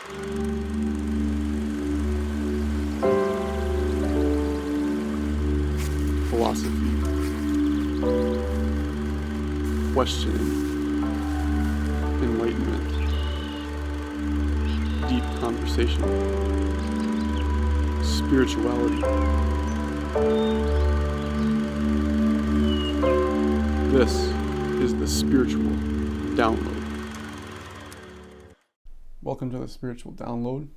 Philosophy, questioning, enlightenment, deep conversation, spirituality. This is the Spiritual Download. Welcome to the Spiritual Download.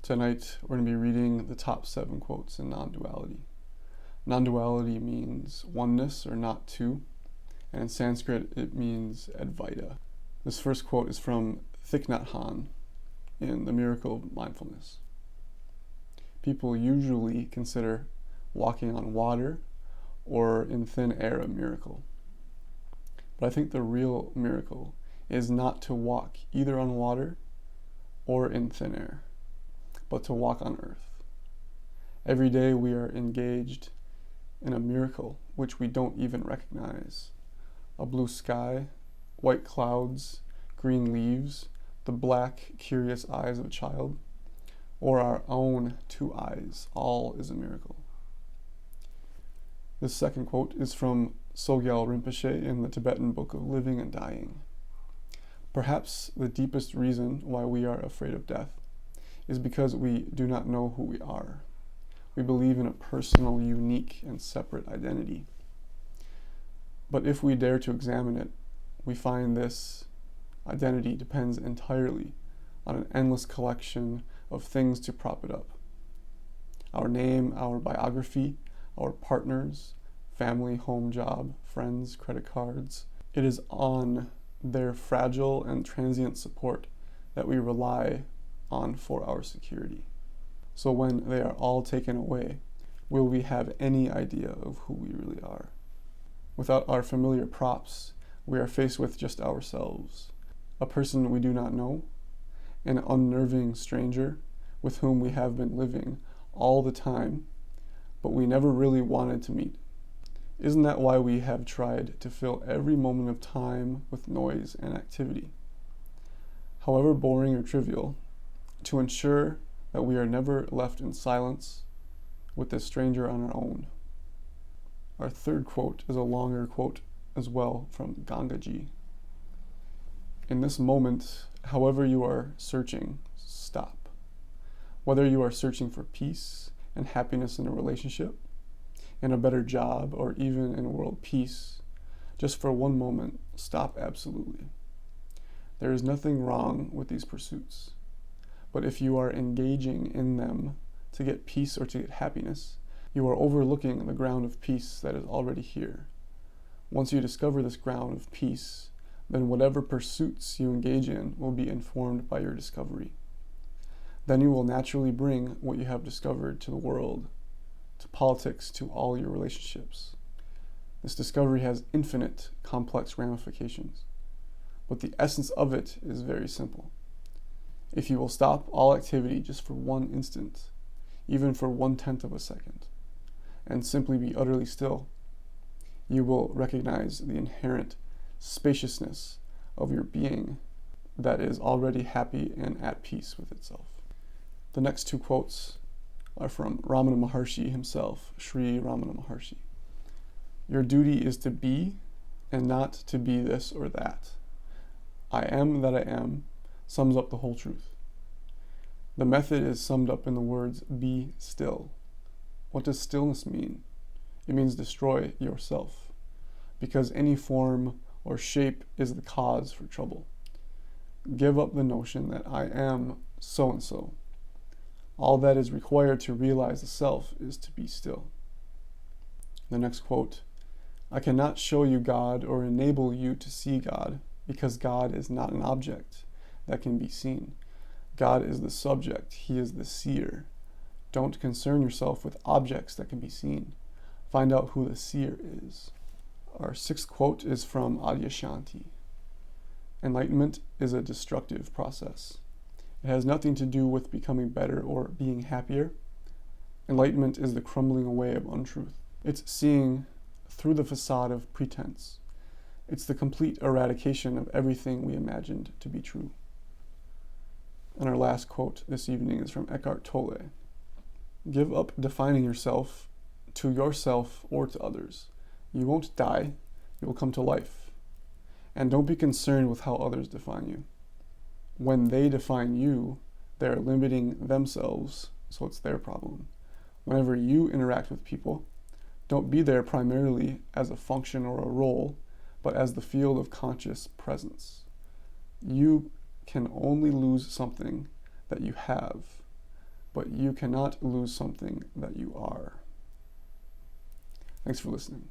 Tonight we're going to be reading the top 7 quotes in Nonduality. Nonduality means oneness or not two, and in Sanskrit it means Advaita. This first quote is from Thich Nhat Hanh in The Miracle of Mindfulness. People usually consider walking on water or in thin air a miracle. But I think the real miracle is not to walk either on water or in thin air, but to walk on earth. Every day we are engaged in a miracle which we don't even recognize. A blue sky, white clouds, green leaves, the black, curious eyes of a child, or our own 2 eyes, all is a miracle. This second quote is from Sogyal Rinpoche in the Tibetan Book of Living and Dying. Perhaps the deepest reason why we are afraid of death is because we do not know who we are. We believe in a personal, unique, and separate identity. But if we dare to examine it, we find this identity depends entirely on an endless collection of things to prop it up. Our name, our biography, our partners, family, home, job, friends, credit cards. It is on their fragile and transient support that we rely on for our security. So when they are all taken away, will we have any idea of who we really are? Without our familiar props, we are faced with just ourselves, a person we do not know, an unnerving stranger with whom we have been living all the time, but we never really wanted to meet. Isn't that why we have tried to fill every moment of time with noise and activity? However boring or trivial, to ensure that we are never left in silence with this stranger on our own. Our third quote is a longer quote as well from Gangaji. In this moment, however you are searching, stop. Whether you are searching for peace and happiness in a relationship, in a better job, or even in world peace, just for one moment, stop absolutely. There is nothing wrong with these pursuits. But if you are engaging in them to get peace or to get happiness, you are overlooking the ground of peace that is already here. Once you discover this ground of peace, then whatever pursuits you engage in will be informed by your discovery. Then you will naturally bring what you have discovered to the world, to politics, to all your relationships. This discovery has infinite, complex ramifications, but the essence of it is very simple. If you will stop all activity just for one instant, even for 1/10 of a second, and simply be utterly still, you will recognize the inherent spaciousness of your being that is already happy and at peace with itself. The next 2 quotes are from Ramana Maharshi himself, Sri Ramana Maharshi. Your duty is to be and not to be this or that. I am that I am sums up the whole truth. The method is summed up in the words, be still. What does stillness mean? It means destroy yourself, because any form or shape is the cause for trouble. Give up the notion that I am so-and-so. All that is required to realize the self is to be still. The next quote, I cannot show you God or enable you to see God, because God is not an object that can be seen. God is the subject. He is the seer. Don't concern yourself with objects that can be seen. Find out who the seer is. Our 6th quote is from Adyashanti. Enlightenment is a destructive process. It has nothing to do with becoming better or being happier. Enlightenment is the crumbling away of untruth. It's seeing through the facade of pretense. It's the complete eradication of everything we imagined to be true. And our last quote this evening is from Eckhart Tolle. Give up defining yourself to yourself or to others. You won't die, you will come to life. And don't be concerned with how others define you. When they define you, they're limiting themselves, so it's their problem. Whenever you interact with people, don't be there primarily as a function or a role, but as the field of conscious presence. You can only lose something that you have, but you cannot lose something that you are. Thanks for listening.